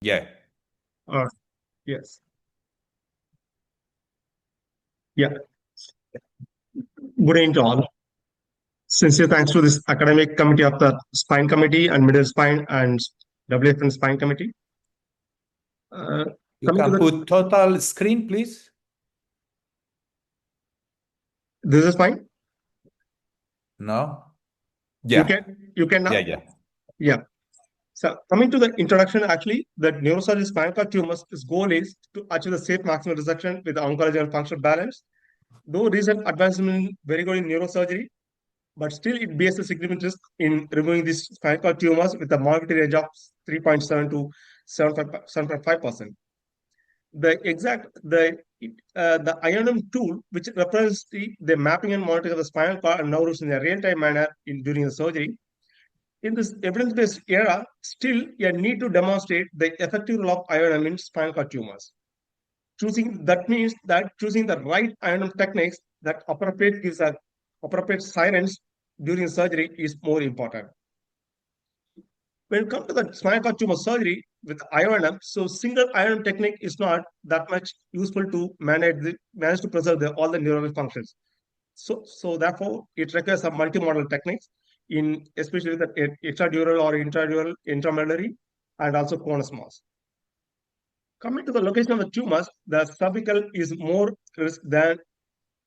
Yeah. Yes. Yeah. Good evening to all. Sincere thanks to this academic committee of the Spine Committee and Middle Spine and WFNS Spine Committee. You Coming to can the, put total screen, please. this is fine. No? You Yeah. can now. Yeah. Yeah. So coming to the introduction, actually, the neurosurgery spinal cord tumors, its goal is to achieve the safe maximal resection with oncology and functional balance. Though recent advancement very good in neurosurgery, but still it bears a significant risk in removing these spinal cord tumors with a mortality range of 3.7 to 7.5%. The IONM tool, which represents the mapping and monitoring of the spinal cord and nerve roots in a real-time manner during the surgery. In this evidence-based era, still you need to demonstrate the effective role of IONM in spinal cord tumors. That means that choosing the right IONM techniques that gives a appropriate silence during surgery is more important. When it comes to the spinal cord tumor surgery with IONM, so single IONM technique is not that much useful to manage to preserve all the neural functions. So therefore, it requires some multimodal techniques in especially the extradural or intradural, intramedullary, and also conus mass. Coming to the location of the tumors, the cervical is more risk than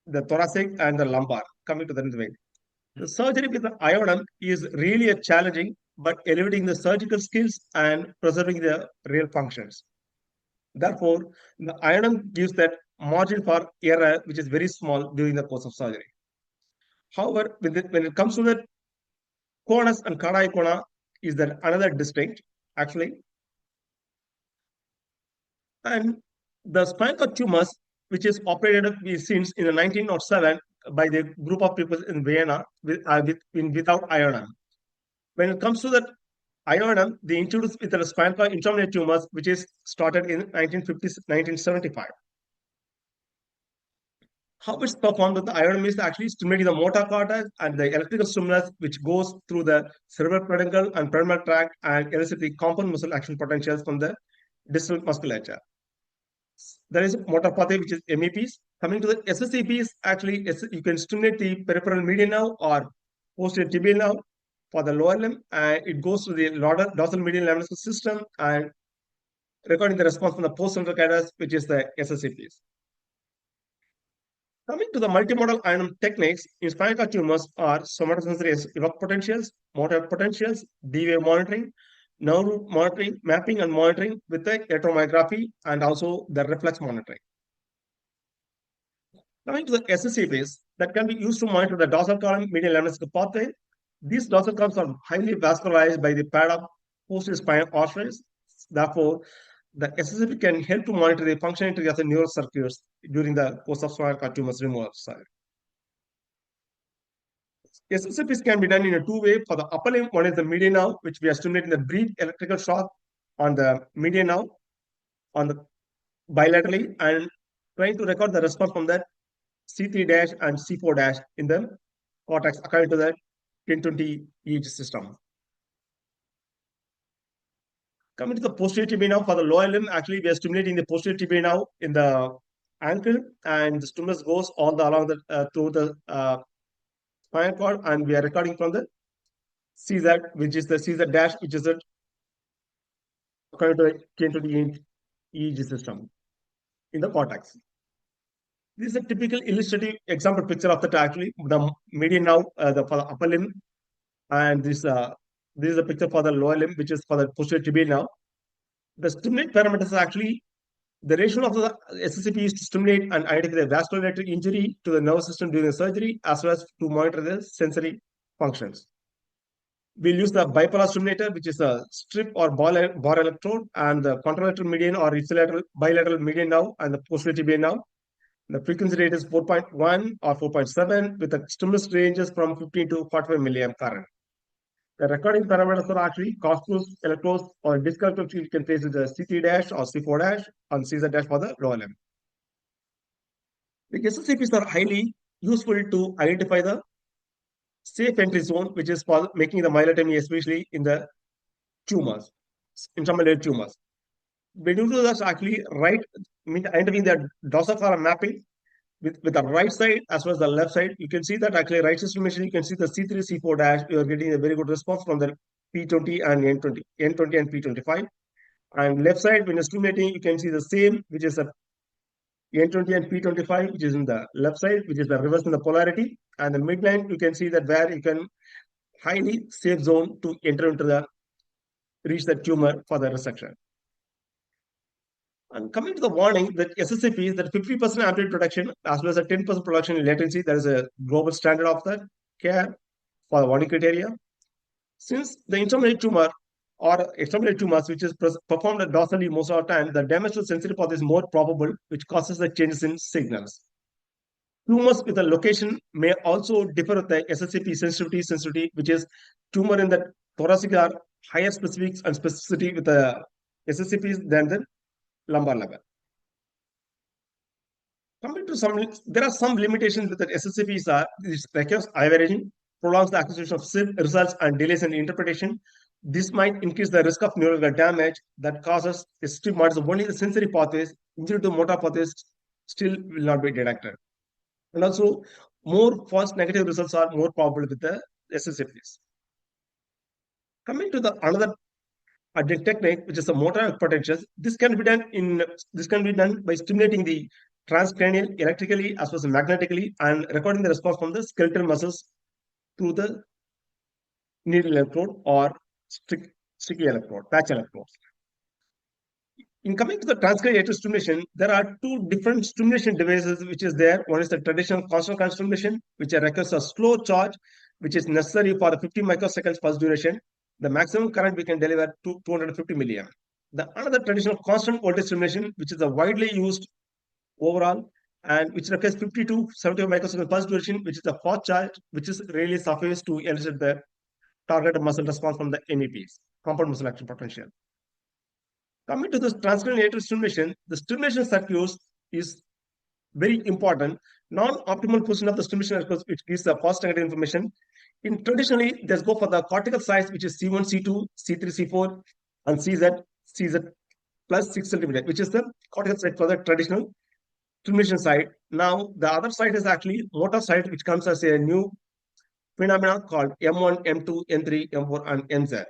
the thoracic and the lumbar. Coming to the way. The surgery with the IONM is really a challenging, but elevating the surgical skills and preserving the real functions. Therefore, the IONM gives that margin for error, which is very small during the course of surgery. However, when it comes to the conus and cara icona, is that another distinct, actually. And the spinal cord tumors, which is operated since in the 1907 by the group of people in Vienna without IONM. When it comes to the IONM, they introduced with the spinal cord intramedullary tumors, which is started in 1975. How it's performed with the IONM is actually stimulating the motor cortex and the electrical stimulus, which goes through the cerebral peduncle and peroneal tract and elicit the compound muscle action potentials from the distal musculature. There is motor pathway, which is MEPs. Coming to the SSCPs, actually, you can stimulate the peripheral median nerve or posterior tibial nerve for the lower limb, and it goes to the dorsal median lemniscal system and recording the response from the postcentral cadus, which is the SSCPs. Coming to the multimodal IONM techniques in spinal cord tumors are somatosensory evok potentials, motor potentials, D-wave monitoring, nerve root monitoring, mapping and monitoring with the electromyography, and also the reflex monitoring. Coming to the SSCPs that can be used to monitor the dorsal column median lemniscal pathway. These dorsal columns are highly vascularized by the pad of posterior spinal arteries. Therefore, the SSCP can help to monitor the functionality of the neural circuits during the course of spinal cord tumors removal side. SSCPs can be done in a two-way. For the upper limb, one is the median nerve, which we are stimulating the brief electrical shock on the median nerve on the bilaterally and trying to record the response from that C3 dash and C4 dash in the cortex according to the 1020 EEG system. Coming to the posterior tibia now for the lower limb, actually we are stimulating the posterior tibia now in the ankle, and the stimulus goes all along the through the spinal cord, and we are recording from the CZ, which is the CZ dash, which is it according to the 1020 EEG system in the cortex. This is a typical illustrative example picture of that actually the median now for the upper limb, and this is a picture for the lower limb, which is for the posterior tibial now. The stimulate parameters are actually the ratio of the SSCP is to stimulate and identify the vascular injury to the nervous system during the surgery, as well as to monitor the sensory functions. We'll use the bipolar stimulator, which is a strip or bar electrode, and the contralateral median or bilateral median now, and the posterior tibial now. The frequency rate is 4.1 or 4.7 with the stimulus ranges from 15 to 45 milliamp current. The recording parameters are actually corpus, electrodes, or disc electrodes. You can place with the C3 dash or C4 dash on CZ dash for the lower limb. The SSCPs are highly useful to identify the safe entry zone, which is for making the myelotomy, especially in the tumors, intramedullary tumors. when you do that, actually, right, entering the dorsal column mapping with the right side as well as the left side, you can see that actually right stimulation, you can see the C3, C4 dash, you are getting a very good response from the P20 and N20 and P25. And left side, when you're stimulating, you can see the same, which is the N20 and P25, which is in the left side, which is the reverse in the polarity. And the midline, you can see that where you can highly safe zone to enter into the reach the tumor for the resection. And coming to the warning that SSCP is that 50% amplitude reduction as well as a 10% production in latency. There is a global standard of that care for the warning criteria. Since the intermediate tumor or extramedullary tumors, which is performed dorsally most of the time, the damage to sensitive path is more probable, which causes the changes in signals. Tumors with a location may also differ with the SSCP sensitivity, which is tumor in the thoracic are higher specifics and specificity with the SSCPs than the lumbar level. Coming to some, there are some limitations with the SSCPs are this requires averaging, prolongs the acquisition of results and delays in interpretation. This might increase the risk of neurological damage that causes extreme models of only the sensory pathways, injury to motor pathways still will not be detected. And also, more false negative results are more probable with the SSCPs. Coming to the another technique, which is the motor potentials, this can be done by stimulating the transcranial electrically as well as magnetically and recording the response from the skeletal muscles through the needle electrode or sticky electrode, patch electrodes. In coming to the transcranial electric stimulation, there are two different stimulation devices which is there. One is the traditional constant current stimulation, which requires a slow charge, which is necessary for the 50 microseconds pulse duration. The maximum current we can deliver to 250 milliamp. The another traditional constant voltage stimulation, which is a widely used overall and which requires 50 to 70 microseconds pulse duration, which is a fast charge, which is really suffice to elicit the targeted muscle response from the MEPs, compound muscle action potential. Coming to this transcranial electric stimulation, the stimulation circuits is very important. Non-optimal position of the stimulation circuits, which gives the false negative information. In traditionally, let's go for the cortical size, which is C1, C2, C3, C4, and CZ plus 6 centimeter, which is the cortical side for the traditional stimulation side. Now, the other side is actually motor side, which comes as a new phenomenon called M1, M2, M3, M4, and MZ.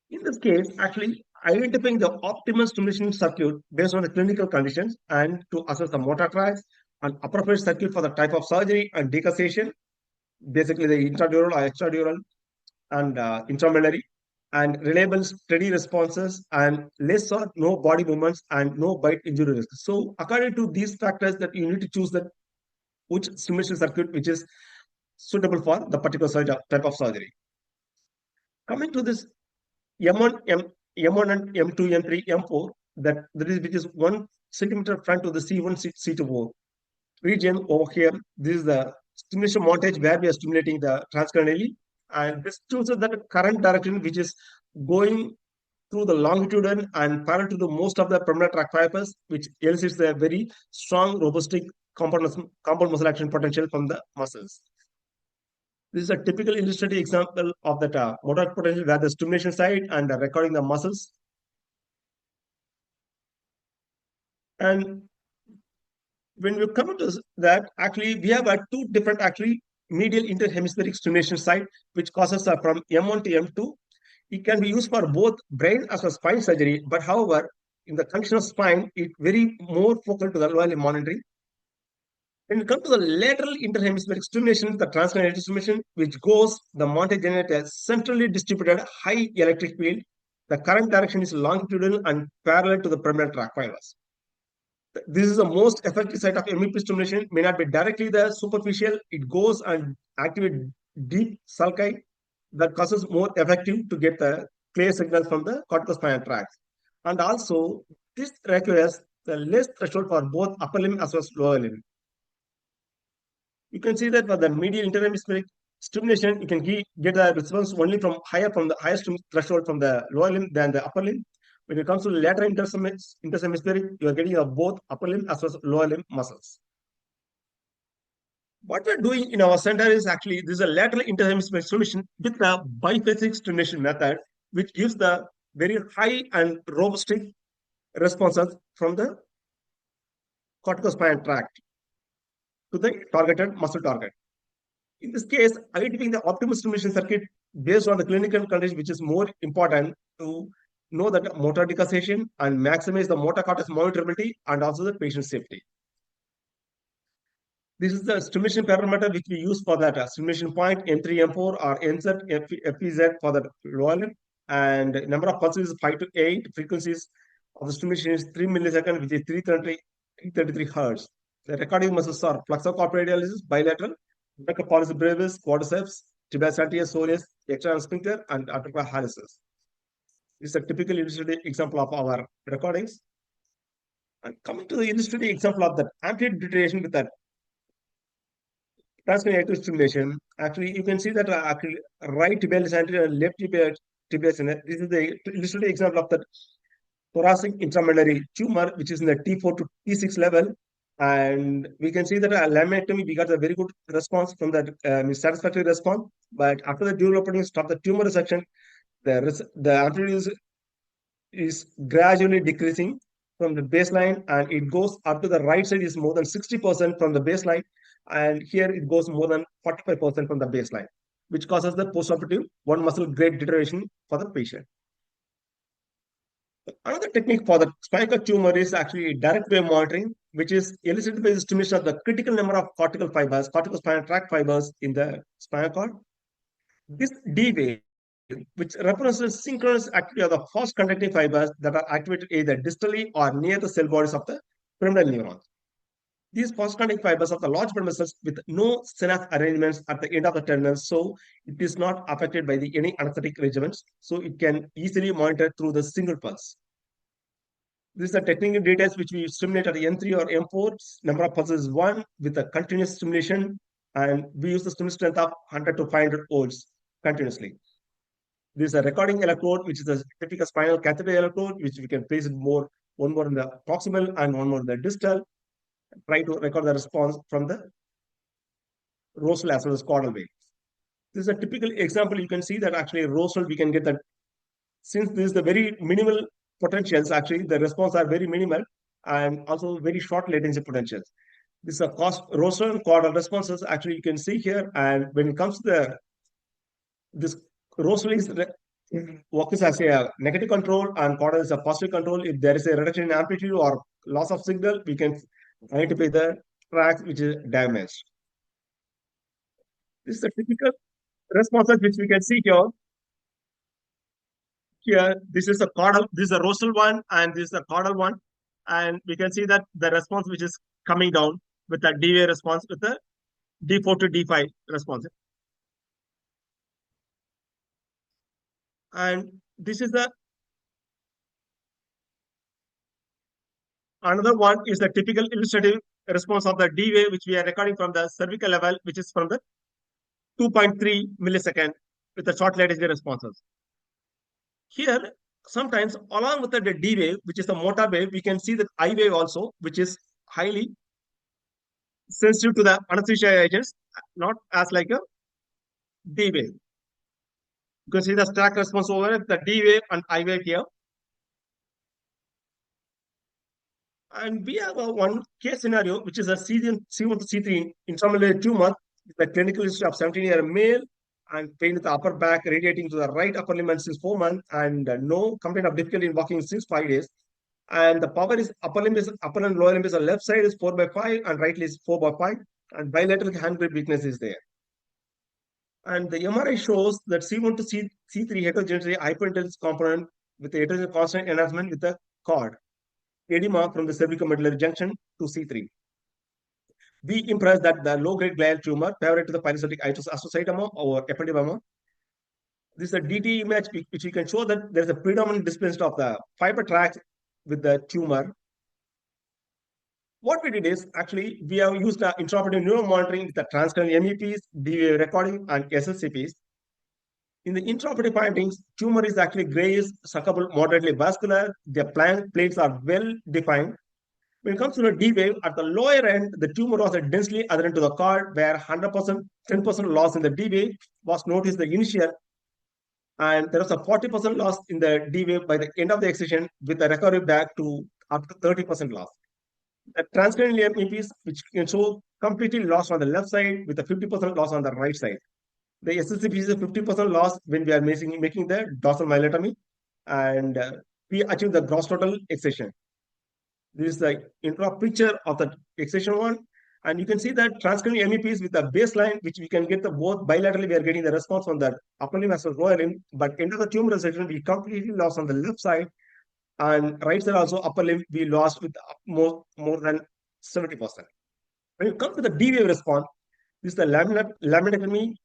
In this case, actually identifying the optimal stimulation circuit based on the clinical conditions and to assess the motor tracks and appropriate circuit for the type of surgery and decassation, basically the intradural or extradural and intramedullary, and reliable steady responses and less or no body movements and no bite injury risk. So according to these factors that you need to choose that which stimulation circuit which is suitable for the particular type of surgery. Coming to this M1, M1 and M2, M3, M4, that is which is 1 centimeter front to the C1, C2 region over here. This is the stimulation montage where we are stimulating the transcranially, and this chooses the current direction which is going through the longitudinal and parallel to the most of the permanent tract fibers, which elicits a very strong, robust compound muscle action potential from the muscles. This is a typical illustrative example of that motor potential where the stimulation side and recording the muscles. And when we come to that, actually, we have two different actually medial interhemispheric stimulation site, which causes from M1 to M2. It can be used for both brain as well as spine surgery, but however, in the function of spine, it very more focal to the lower limb monitoring. When we come to the lateral interhemispheric stimulation, the transcranial stimulation, which goes the montage generate a centrally distributed high electric field. The current direction is longitudinal and parallel to the permanent tract fibers. This is the most effective site of MEP stimulation. May not be directly the superficial. It goes and activates deep sulci that causes more effective to get the clear signal from the corticospinal tract. And also, this requires the less threshold for both upper limb as well as lower limb. You can see that for the medial interhemispheric stimulation, you can get the response only from the highest threshold from the lower limb than the upper limb. When it comes to the lateral interhemispheric, you are getting both upper limb as well as lower limb muscles. What we're doing in our center is actually this is a lateral interhemispheric stimulation with the biphasic stimulation method, which gives the very high and robust responses from the corticospinal tract to the targeted muscle target. In this case, identifying the optimal stimulation circuit based on the clinical condition, which is more important to know that motor decussation and maximize the motor cortex monitorability and also the patient safety. This is the stimulation parameter which we use for that stimulation point M3, M4 or NZ, FEZ for the lower limb. And number of pulses is 5 to 8. Frequencies of the stimulation is 3 milliseconds, which is 333 hertz. The recording muscles are flexor corporealis, bilateral, pollicis brevis, quadriceps, tibialis anterior, soleus, external sphincter, and articular hallucis. This is a typical illustrative example of our recordings. And coming to the illustrative example of the amplitude deterioration with that transcranial stimulation, actually, you can see that actually right tibialis anterior and left tibialis anterior. This is the illustrative example of the thoracic intramedullary tumor, which is in the T4 to T6 level. And we can see that laminectomy, we got a very good response from that, satisfactory response. But after the dual opening, stop the tumor resection, the amplitude is gradually decreasing from the baseline, and it goes up to the right side is more than 60% from the baseline, and here it goes more than 45% from the baseline, which causes the postoperative one muscle grade deterioration for the patient. Another technique for the spinal tumor is actually direct wave monitoring, which is elicited by the stimulation of the critical number of cortical fibers, corticospinal tract fibers in the spinal cord. This D wave, which represents synchronous activity of the fast conducting fibers that are activated either distally or near the cell bodies of the pyramidal neurons. These fast conducting fibers of the large pyramidal cells with no synapse arrangements at the end of the terminal, so it is not affected by any anesthetic regimens, so it can easily monitor through the single pulse. This is the technical details which we stimulate at M3 or M4. Number of pulses is 1 with a continuous stimulation, and we use the stimulation strength of 100 to 500 volts continuously. This is a recording electrode, which is a typical spinal catheter electrode, which we can place it one more in the proximal and one more in the distal. Try to record the response from the rostral as well as caudal wave. This is a typical example. You can see that actually rostral, we can get that, since this is the very minimal potentials, actually the response are very minimal and also very short latency potentials. This is a rostral and caudal responses. Actually, you can see here, and when it comes to this rostral is works as a negative control and caudal is a positive control. If there is a reduction in amplitude or loss of signal, we can identify the tracks which is damaged. This is a typical responses which we can see here. Here, this is a caudal, this is a rostral one, and this is a caudal one. And we can see that the response which is coming down with the D wave response with the D4 to D5 response. And this is the another one is the typical illustrative response of the D wave, which we are recording from the cervical level, which is from the 2.3 millisecond with the short latency responses. Here, sometimes along with the D wave, which is the motor wave, we can see the I wave also, which is highly sensitive to the anesthesia agents, not as like a D wave. You can see the stack response over the D wave and I wave here. And we have one case scenario, which is a C1 to C3 intramedullary tumor with a clinical history of 17-year male and pain with the upper back radiating to the right upper limb since 4 months, and no complaint of difficulty in walking since 5 days. And the power is upper and lower limb is the left side is 4/5 and right is 4/5, and bilateral hand grip weakness is there. And the MRI shows that C1 to C3 heterogeneity hyperintelligence component with the heterogeneous constant enhancement with the cord edema from the cervicomedullary junction to C3. We impressed that the low-grade glial tumor favorite to the pilocytic astrocytoma or ependymoma. This is a DT image which we can show that there is a predominant displacement of the fiber tracts with the tumor. What we did is actually we have used the intraoperative neuromonitoring with the transcranial MEPs, DVA recording, and SLCPs. In the intraoperative findings, tumor is actually grayish, suckable, moderately vascular. The plates are well defined. When it comes to the D wave, at the lower end, the tumor was densely adherent to the cord, where 100%, 10% loss in the D wave was noticed the initial, And there was a 40% loss in the D wave by the end of the excision, with a recovery back to up to 30% loss. The transcranial MEPs, which can show completely lost on the left side with a 50% loss on the right side. The SSCP is a 50% loss when we are making the dorsal myelotomy, and we achieve the gross total excision. This is the intra picture of the excision one. And you can see that transcranial MEPs with the baseline, which we can get the both bilaterally, we are getting the response on the upper limb as well as lower limb. But into the tumor section, we completely lost on the left side, and right side also upper limb we lost with more than 70%. When it comes to the D wave response, this is the laminectomy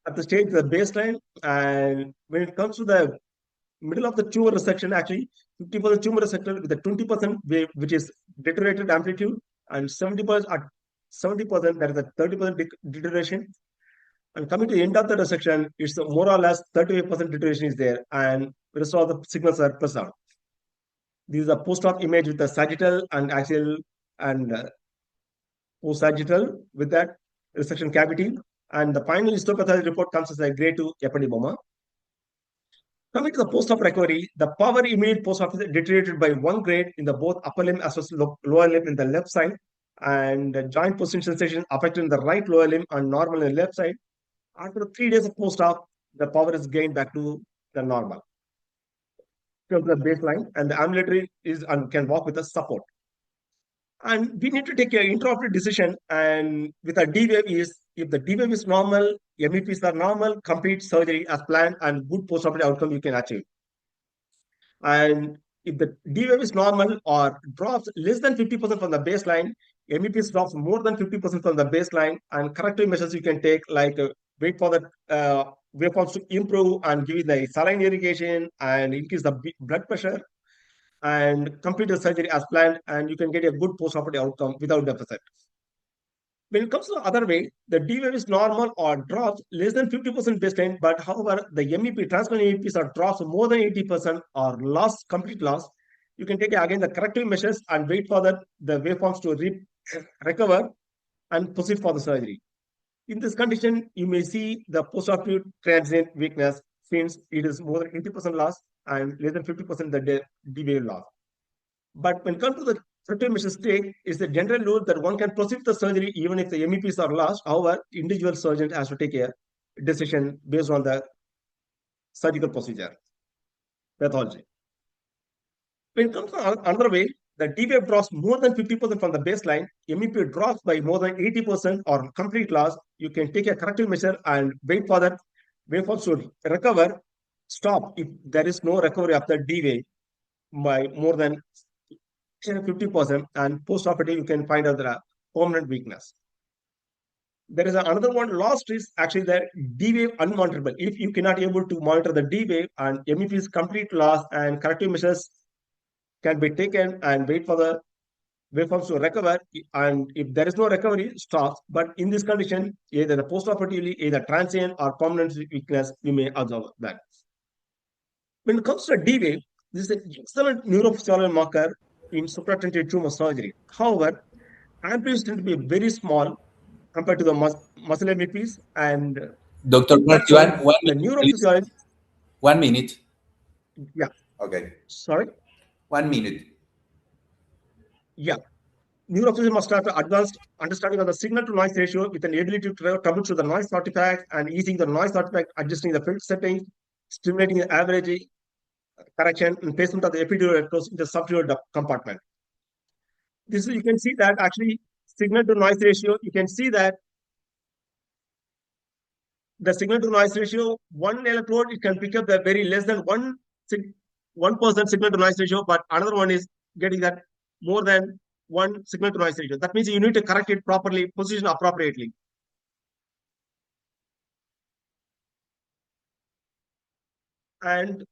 at the stage the baseline, and when it comes to the middle of the tumor resection, actually 50% tumor resected with a 20% wave, which is deteriorated amplitude, and 70% at 70% that is a 30% deterioration. And coming to the end of the resection, it's more or less 38% deterioration is there, and the rest of the signals are preserved. This is a post-op image with the sagittal and axial and post-sagittal with that resection cavity. And the final histopathology report comes as a grade 2 epidymoma. Coming to the post-op recovery, the power immediate post-op is deteriorated by 1 grade in the both upper limb as well as lower limb in the left side, and joint position sensation affected in the right lower limb and normal in the left side. After 3 days of post-op, the power is gained back to the normal, to the baseline, and the ambulatory is and can walk with a support. And we need to take an intraoperative decision, and with a D wave is, if the D wave is normal, MEPs are normal, complete surgery as planned, and good postoperative outcome you can achieve. And if the D wave is normal or drops less than 50% from the baseline, MEPs drops more than 50% from the baseline, and corrective measures you can take, like wait for the waveforms to improve and give the saline irrigation and increase the blood pressure, and complete the surgery as planned, and you can get a good postoperative outcome without deficit. When it comes to the other way, the D wave is normal or drops less than 50% baseline, but however, the MEP, transcranial MEPs are drops more than 80% or loss, complete loss. You can take again the corrective measures and wait for the waveforms to recover and proceed for the surgery. In this condition, you may see the postoperative transient weakness, since it is more than 80% loss and less than 50% the D wave loss. But when it comes to the corrective measures take, is the general rule that one can proceed with the surgery even if the MEPs are lost. However, individual surgeon has to take a decision based on the surgical procedure, pathology. When it comes to another way, the D wave drops more than 50% from the baseline, MEP drops by more than 80% or complete loss. You can take a corrective measure and wait for that waveform to recover, stop if there is no recovery of the D wave by more than 50%, and post-operative you can find out the permanent weakness. There is another one, lost is actually the D wave unmonitorable. If you cannot able to monitor the D wave and MEP is complete loss, and corrective measures can be taken and wait for the waveforms to recover, and if there is no recovery, stops. But in this condition, either the post-operatively, either transient or permanent weakness, you may observe that. When it comes to D wave, this is an excellent neurophysiological marker in supratentive tumor surgery. However, amplitudes tend to be very small compared to the muscle MEPs, and Dr. that's why Parthiban, 1 the minute, please. neurophysiology. 1 minute. Yeah, Okay. sorry. 1 minute. Yeah, neurophysiology must have advanced understanding of the signal to noise ratio with an ability to troubleshoot the noise artifact and easing the noise artifact, adjusting the filter settings, stimulating the average correction, and placement of the epidural electrodes in the subdural compartment. This you can see that actually signal to noise ratio. You can see that the signal to noise ratio, one electrode it can pick up the very less than 1% signal to noise ratio, but another one is getting that more than 1 signal to noise ratio. That means you need to correct it properly, position appropriately. And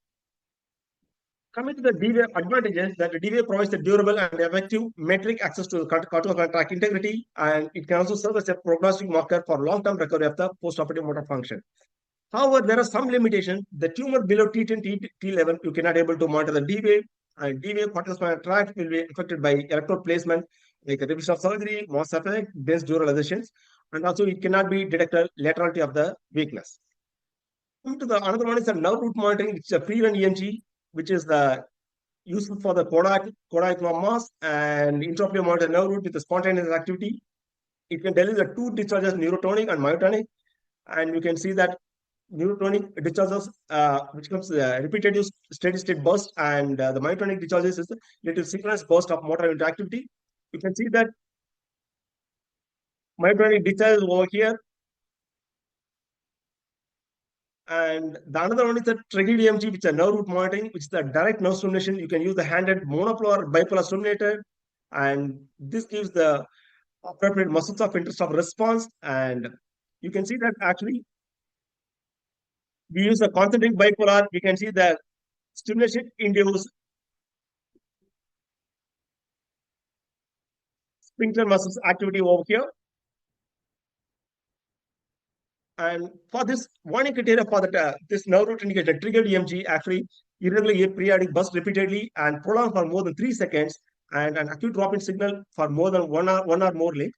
coming to the D-wave advantages, that the D-wave provides a durable and effective metric access to the cortical tract integrity, and it can also serve as a prognostic marker for long-term recovery of the postoperative motor function. However, there are some limitations. The tumor below T10, T11, you cannot able to monitor the D-wave, and D-wave cortical spinal tract will be affected by electrode placement, like the revision of surgery, Moss effect, dense dural adhesions, and also it cannot be detected laterality of the weakness. Coming to the another one is the nerve root monitoring, which is a pre-run EMG, which is the useful for the choroid mass and intraocular monitor nerve root with the spontaneous activity. It can tell you the two discharges, neurotonic and myotonic, and you can see that neurotonic discharges, which comes repetitive steady state burst, and the myotonic discharges is a little synchronous burst of motor unit activity. You can see that myotonic discharge over here. And the another one is the triggered EMG, which is a nerve root monitoring, which is the direct nerve stimulation. You can use the handheld monopolar or bipolar stimulator, and this gives the appropriate muscles of interest of response. And you can see that actually we use the concentric bipolar. We can see the stimulation induce sphincter muscles activity over here. And for this warning criteria for that, this nerve root indicator triggered EMG, actually irregular periodic burst repeatedly and prolonged for more than 3 seconds, and an acute drop in signal for more than 1 hour more late.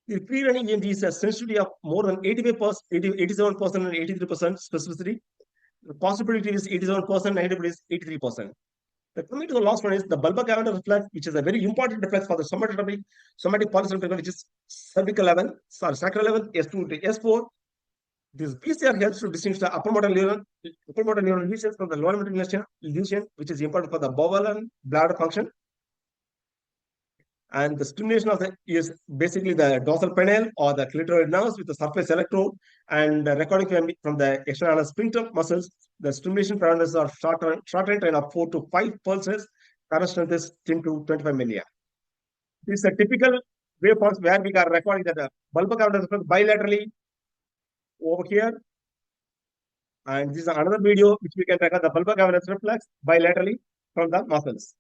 The pre-running EMG is a sensitivity of more than 85%, 87% and 83% specificity. The possibility is 87%, 90% is 83%. Coming to the last one is the bulbar cavernous reflex, which is a very important reflex for the somatic polysymptomatic, which is cervical level, sorry, sacral level, S2 to S4. This BCR helps to distinguish the upper motor neuron lesions from the lower motor lesion, which is important for the bowel and bladder function. And the stimulation of the is basically the dorsal penile or the clitorid nerves with the surface electrode, and recording from the external sphincter muscles. The stimulation parameters are short range of 4 to 5 pulses. Current strength is 10 to 25 millia. This is a typical waveforms where we are recording that the bulbar cavernous reflex bilaterally over here. And this is another video which we can record the bulbar cavernous reflex bilaterally from the muscles.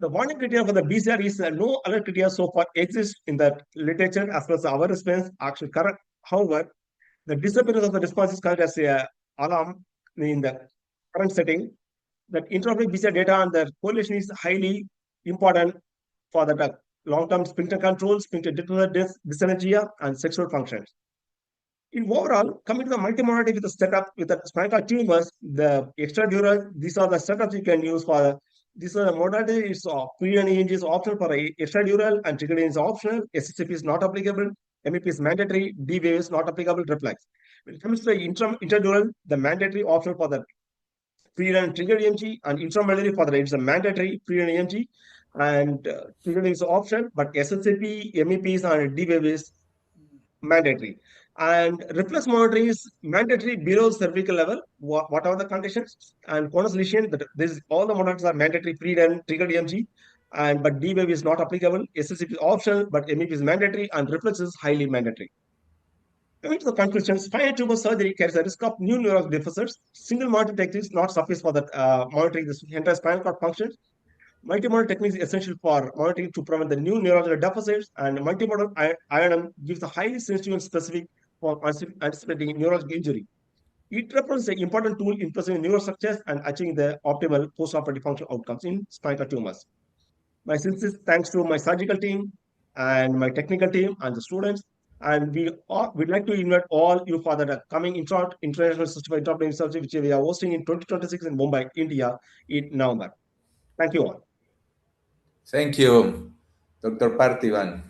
The warning criteria for the BCR is no alert criteria so far exists in the literature as well as our response actually correct. However, the disappearance of the response is considered as a alarm in the current setting. That intraoperative BCR data and the correlation is highly important for the long-term sphincter control, sphincter dysynergia, and sexual functions. In overall, coming to the multimodality with the setup with the spinal tumors, the extradural, these are the setups you can use for. This is a modality is pre-run EMG is optional for extradural, and triggered is optional. SSCP is not applicable. MEP is mandatory. D-wave is not applicable. Reflex. When it comes to the intradural, the mandatory optional for the pre-run triggered EMG, and intramedullary for the it's a mandatory pre-run EMG, and triggered is optional, but SSCP, MEPs, and D-wave is mandatory. And reflex monitoring is mandatory below cervical level, whatever the conditions. And conus lesion, this all the monitors are mandatory pre-run triggered EMG, and but D-wave is not applicable. SSCP is optional, but MEP is mandatory, and reflex is highly mandatory. Coming to the conclusion, spinal tumor surgery carries a risk of new neural deficits. Single monitor techniques not suffice for that monitoring the entire spinal cord functions. Multimodal technique is essential for monitoring to prevent the new neurological deficits, and multimodal INM gives a highly sensitive and specific for anticipating neurological injury. It represents an important tool in preserving neurostructures and achieving the optimal postoperative functional outcomes in spinal tumors. My sincere thanks to my surgical team and my technical team and the students. And we'd like to invite all you for the coming International System of Intraoperative Surgery, which we are hosting in 2026 in Mumbai, India, in November. Thank you all. Thank you, Dr. Parthiban.